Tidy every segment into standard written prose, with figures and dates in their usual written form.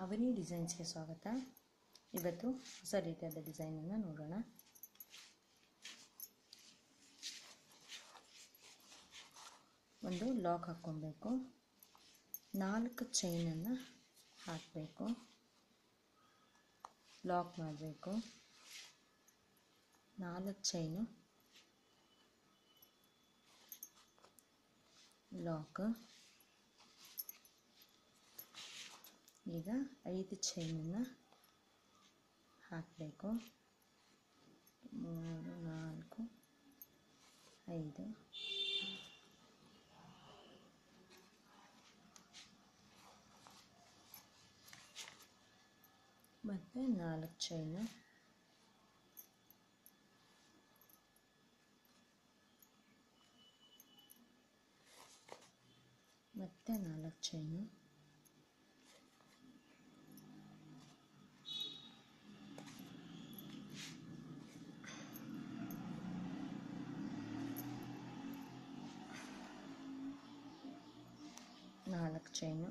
ಅವನಿ ಡಿಸೈನ್ಸ್ಗೆ ಸ್ವಾಗತ. ಇವತ್ತು ಹೊಸ ರೀತಿಯಾದ ಡಿಸೈನನ್ನು ನೋಡೋಣ. ಒಂದು ಲಾಕ್ ಹಾಕ್ಕೊಬೇಕು, 4 ಚೈನನ್ನು ಹಾಕಬೇಕು, ಲಾಕ್ ಮಾಡಬೇಕು, 4 ಚೈನು ಲಾಕ್. ಈಗ 5 ಚೈನನ್ನು ಹಾಕಬೇಕು, 3 4 5 ಮತ್ತು 4 ಚೈನು, ಮತ್ತೆ 4 ಚೈನು, ಚೈನು,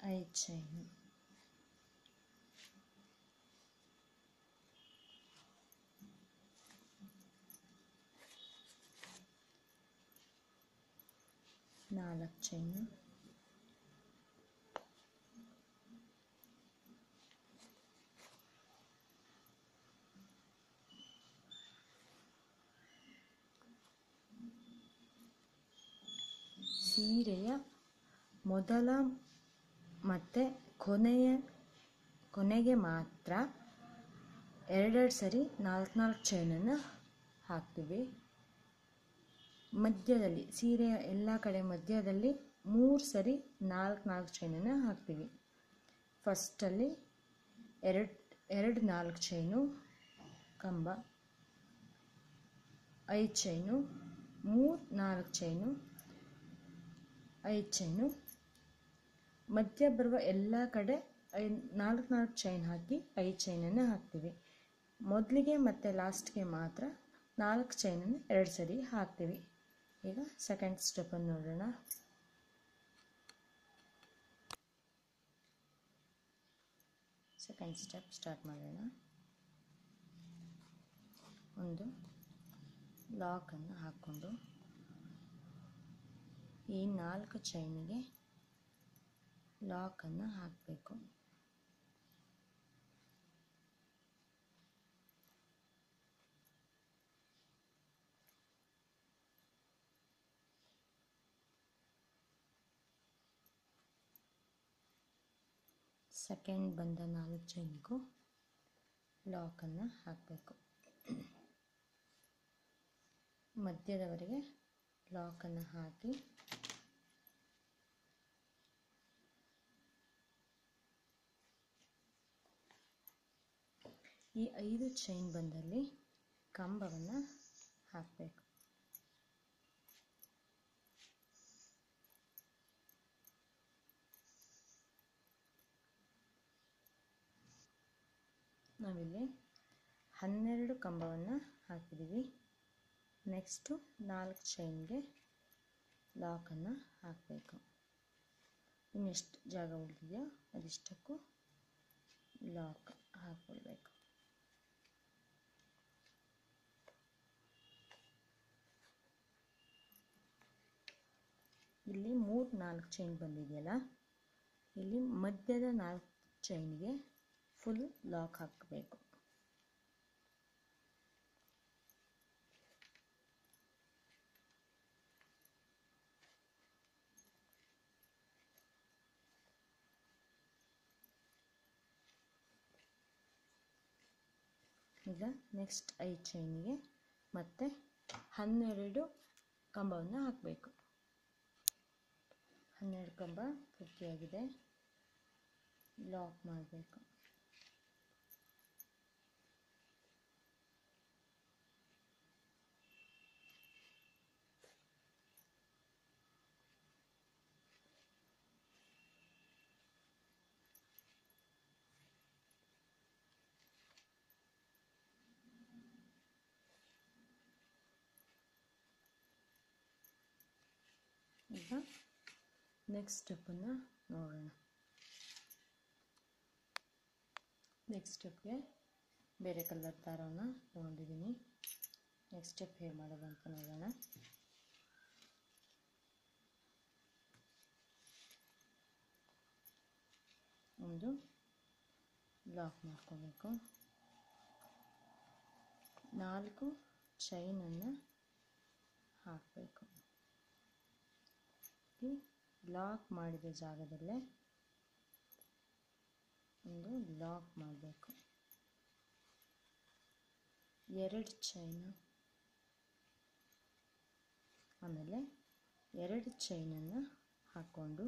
5 ಚೈನು, 4 ಚೈನು, 4 ಸೀರೆಯ ಮೊದಲ ಮತ್ತು ಕೊನೆಗೆ ಮಾತ್ರ 2 ಸರಿ 4 ಚೈನನ್ನು ಹಾಕ್ತೀವಿ. ಮಧ್ಯದಲ್ಲಿ ಸೀರೆಯ ಎಲ್ಲ ಕಡೆ ಮಧ್ಯದಲ್ಲಿ 3 ಸರಿ 4 ಚೈನನ್ನು ಹಾಕ್ತೀವಿ. ಫಸ್ಟಲ್ಲಿ 2 4 ಚೈನು ಕಂಬ, 5 ಚೈನು, 3 4 ಚೈನು, 5 ಚೈನು, ಮಧ್ಯ ಬರುವ ಎಲ್ಲ ಕಡೆ 4 ಚೈನ್ ಹಾಕಿ 5 ಚೈನನ್ನು ಹಾಕ್ತೀವಿ. ಮೊದಲಿಗೆ ಮತ್ತು ಲಾಸ್ಟ್ಗೆ ಮಾತ್ರ 4 ಚೈನನ್ನು 2 ಸರಿ ಹಾಕ್ತೀವಿ. ಈಗ ಸೆಕೆಂಡ್ ಸ್ಟೆಪ್ಪನ್ನು ನೋಡೋಣ. ಸೆಕೆಂಡ್ ಸ್ಟೆಪ್ ಸ್ಟಾರ್ಟ್ ಮಾಡೋಣ. ಒಂದು ಲಾಕನ್ನು ಹಾಕ್ಕೊಂಡು ಈ 4 ಚೈನಿಗೆ ಲಾಕನ್ನು ಹಾಕಬೇಕು. ಸೆಕೆಂಡ್ ಬಂದ 4 ಚೈನಿಗೂ ಲಾಕನ್ನು ಹಾಕಬೇಕು. ಮಧ್ಯದವರೆಗೆ ಲಾಕನ್ನು ಹಾಕಿ ಈ 5 ಚೈನ್ ಬಂದಲ್ಲಿ ಕಂಬವನ್ನು ಹಾಕಬೇಕು. ನಾವಿಲ್ಲಿ 12 ಕಂಬವನ್ನು ಹಾಕಿದ್ದೀವಿ. ನೆಕ್ಸ್ಟು 4 ಚೈನ್ಗೆ ಲಾಕನ್ನು ಹಾಕಬೇಕು. ಇನ್ನೆಷ್ಟು ಜಾಗ ಉಳಿದಿದೆಯೋ ಅದಿಷ್ಟಕ್ಕೂ ಲಾಕ್ ಹಾಕ್ಕೊಳ್ಬೇಕು. ಇಲ್ಲಿ 3 4 ಚೈನ್ ಬಂದಿದೆಯಲ್ಲ, ಇಲ್ಲಿ ಮಧ್ಯದ 4 ಚೈನ್ಗೆ ಫುಲ್ ಲಾಕ್ ಹಾಕಬೇಕು. ಈಗ ನೆಕ್ಸ್ಟ್ 5 ಚೈನಿಗೆ ಮತ್ತೆ 12 ಕಂಬವನ್ನು ಹಾಕಬೇಕು. 12 ಕಂಬ ಪೂರ್ತಿಯಾಗಿದೆ. ಲಾಕ್ ಮಾಡಬೇಕು. ಈಗ ನೆಕ್ಸ್ಟ್ ಸ್ಟೆಪ್ಪನ್ನು ನೋಡೋಣ. ನೆಕ್ಸ್ಟ್ ಸ್ಟೆಪ್ಗೆ ಬೇರೆ ಕಲರ್ ದಾರವನ್ನು ತೊಗೊಂಡಿದ್ದೀನಿ. ನೆಕ್ಸ್ಟ್ ಸ್ಟೆಪ್ ಹೇಗೆ ಮಾಡೋದು ಅಂತ ನೋಡೋಣ. ಒಂದು ಲಾಕ್ ಮಾಡ್ಕೋಬೇಕು. 4 ಚೈನನ್ನು ಹಾಕಬೇಕು. ಲಾಕ್ ಮಾಡಿದ ಜಾಗದಲ್ಲೇ ಒಂದು ಲಾಕ್ ಮಾಡಬೇಕು. 2 ಚೈನು, ಆಮೇಲೆ 2 ಚೈನನ್ನು ಹಾಕ್ಕೊಂಡು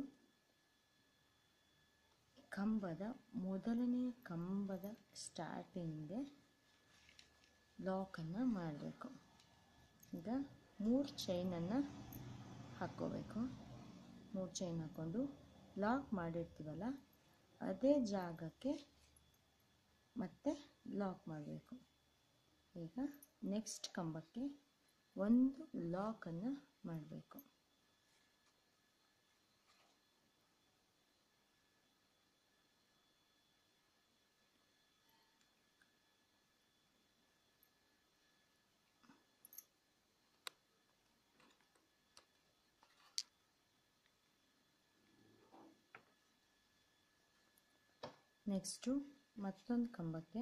ಮೊದಲನೇ ಕಂಬದ ಸ್ಟಾರ್ಟಿಂಗ್ಗೆ ಲಾಕನ್ನು ಮಾಡಬೇಕು. ಈಗ 3 ಚೈನನ್ನು ಹಾಕ್ಕೋಬೇಕು. 3 ಚೈನ್ ಹಾಕ್ಕೊಂಡು ಲಾಕ್ ಮಾಡಿರ್ತೀವಲ್ಲ ಅದೇ ಜಾಗಕ್ಕೆ ಮತ್ತೆ ಲಾಕ್ ಮಾಡಬೇಕು. ಈಗ ನೆಕ್ಸ್ಟ್ ಕಂಬಕ್ಕೆ ಒಂದು ಲಾಕನ್ನು ಮಾಡಬೇಕು. ನೆಕ್ಸ್ಟು ಮತ್ತೊಂದು ಕಂಬಕ್ಕೆ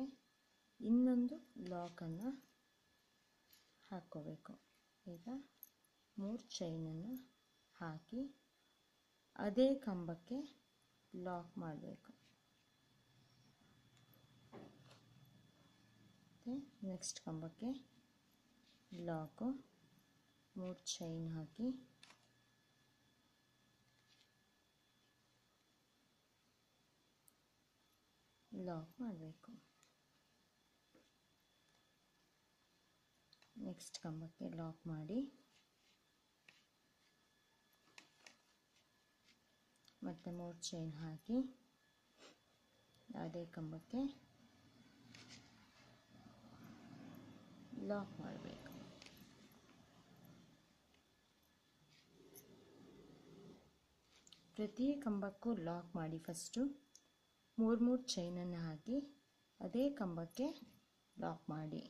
ಇನ್ನೊಂದು ಲಾಕನ್ನು ಹಾಕ್ಕೋಬೇಕು. ಈಗ 3 ಚೈನನ್ನು ಹಾಕಿ ಅದೇ ಕಂಬಕ್ಕೆ ಲಾಕ್ ಮಾಡಬೇಕು. ನೆಕ್ಸ್ಟ್ ಕಂಬಕ್ಕೆ ಲಾಕು, 3 ಚೈನ್ ಹಾಕಿ ಲಾಕ್ ಮಾಡಬೇಕು. ನೆಕ್ಸ್ಟ್ ಕಂಬಕ್ಕೆ ಲಾಕ್ ಮಾಡಿ ಮತ್ತೆ 3 ಚೈನ್ ಹಾಕಿ ಅದೇ ಕಂಬಕ್ಕೆ ಲಾಕ್ ಮಾಡಬೇಕು. ಪ್ರತಿ ಕಂಬಕ್ಕೂ ಲಾಕ್ ಮಾಡಿ ಫಸ್ಟು 3 ಚೈನನ್ನು ಹಾಕಿ ಅದೇ ಕಂಬಕ್ಕೆ ಲಾಕ್ ಮಾಡಿ.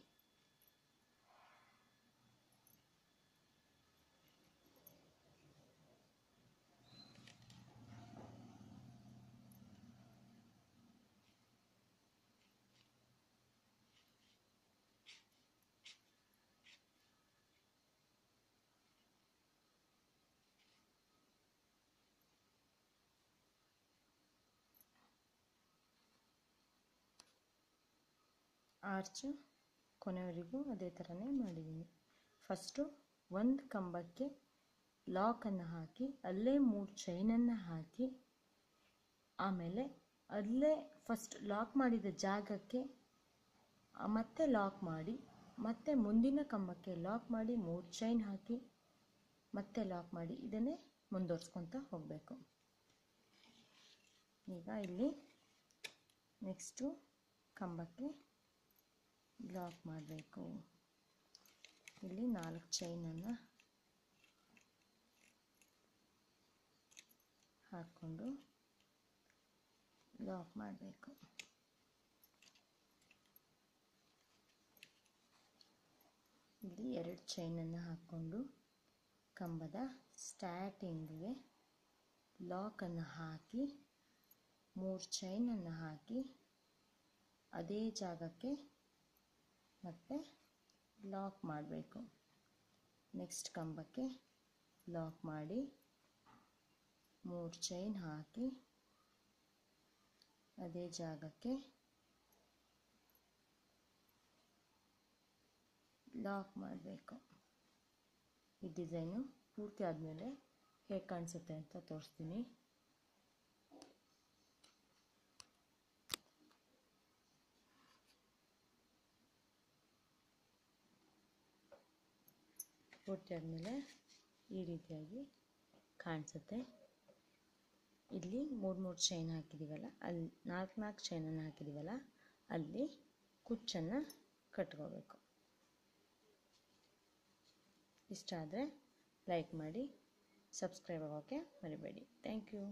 ಆರ್ಚು ಕೊನೆಯವರೆಗೂ ಅದೇ ಥರನೇ ಮಾಡಿದ್ದೀನಿ. ಫಸ್ಟು ಒಂದು ಕಂಬಕ್ಕೆ ಲಾಕನ್ನು ಹಾಕಿ ಅಲ್ಲೇ 3 ಚೈನನ್ನು ಹಾಕಿ ಆಮೇಲೆ ಅಲ್ಲೇ ಫಸ್ಟ್ ಲಾಕ್ ಮಾಡಿದ ಜಾಗಕ್ಕೆ ಮತ್ತೆ ಲಾಕ್ ಮಾಡಿ ಮತ್ತೆ ಮುಂದಿನ ಕಂಬಕ್ಕೆ ಲಾಕ್ ಮಾಡಿ 3 ಚೈನ್ ಹಾಕಿ ಮತ್ತೆ ಲಾಕ್ ಮಾಡಿ ಇದನ್ನೇ ಮುಂದುವರ್ಸ್ಕೊತಾ ಹೋಗಬೇಕು. ಈಗ ಇಲ್ಲಿ ನೆಕ್ಸ್ಟು ಕಂಬಕ್ಕೆ ಲಾಕ್ ಮಾಡಬೇಕು. ಇಲ್ಲಿ 4 ಚೈನನ್ನು ಹಾಕ್ಕೊಂಡು ಲಾಕ್ ಮಾಡಬೇಕು. ಇಲ್ಲಿ 2 ಚೈನನ್ನು ಹಾಕ್ಕೊಂಡು ಕಂಬದ ಸ್ಟಾರ್ಟಿಂಗ್ಗೆ ಲಾಕನ್ನು ಹಾಕಿ 3 ಚೈನನ್ನು ಹಾಕಿ ಅದೇ ಜಾಗಕ್ಕೆ ಮತ್ತೆ ಲಾಕ್ ಮಾಡಬೇಕು. ನೆಕ್ಸ್ಟ್ ಕಂಬಕ್ಕೆ ಲಾಕ್ ಮಾಡಿ 3 ಚೈನ್ ಹಾಕಿ ಅದೇ ಜಾಗಕ್ಕೆ ಲಾಕ್ ಮಾಡಬೇಕು. ಈ ಡಿಸೈನು ಪೂರ್ತಿ ಆದಮೇಲೆ ಹೇಗೆ ಕಾಣಿಸುತ್ತೆ ಅಂತ ತೋರಿಸ್ತೀನಿ. ಪೂರ್ತಿ ಆದಮೇಲೆ ಈ ರೀತಿಯಾಗಿ ಕಾಣಿಸುತ್ತೆ. ಇಲ್ಲಿ 3 ಚೈನ್ ಹಾಕಿದ್ದೀವಲ್ಲ, ಅಲ್ಲಿ 4 ಚೈನನ್ನು ಹಾಕಿದ್ದೀವಲ್ಲ, ಅಲ್ಲಿ ಕುಚ್ಚನ್ನು ಕಟ್ಕೋಬೇಕು. ಇಷ್ಟ ಆದರೆ ಲೈಕ್ ಮಾಡಿ, ಸಬ್ಸ್ಕ್ರೈಬ್ ಆಗೋಕ್ಕೆ ಮರಿಬೇಡಿ. Thank you.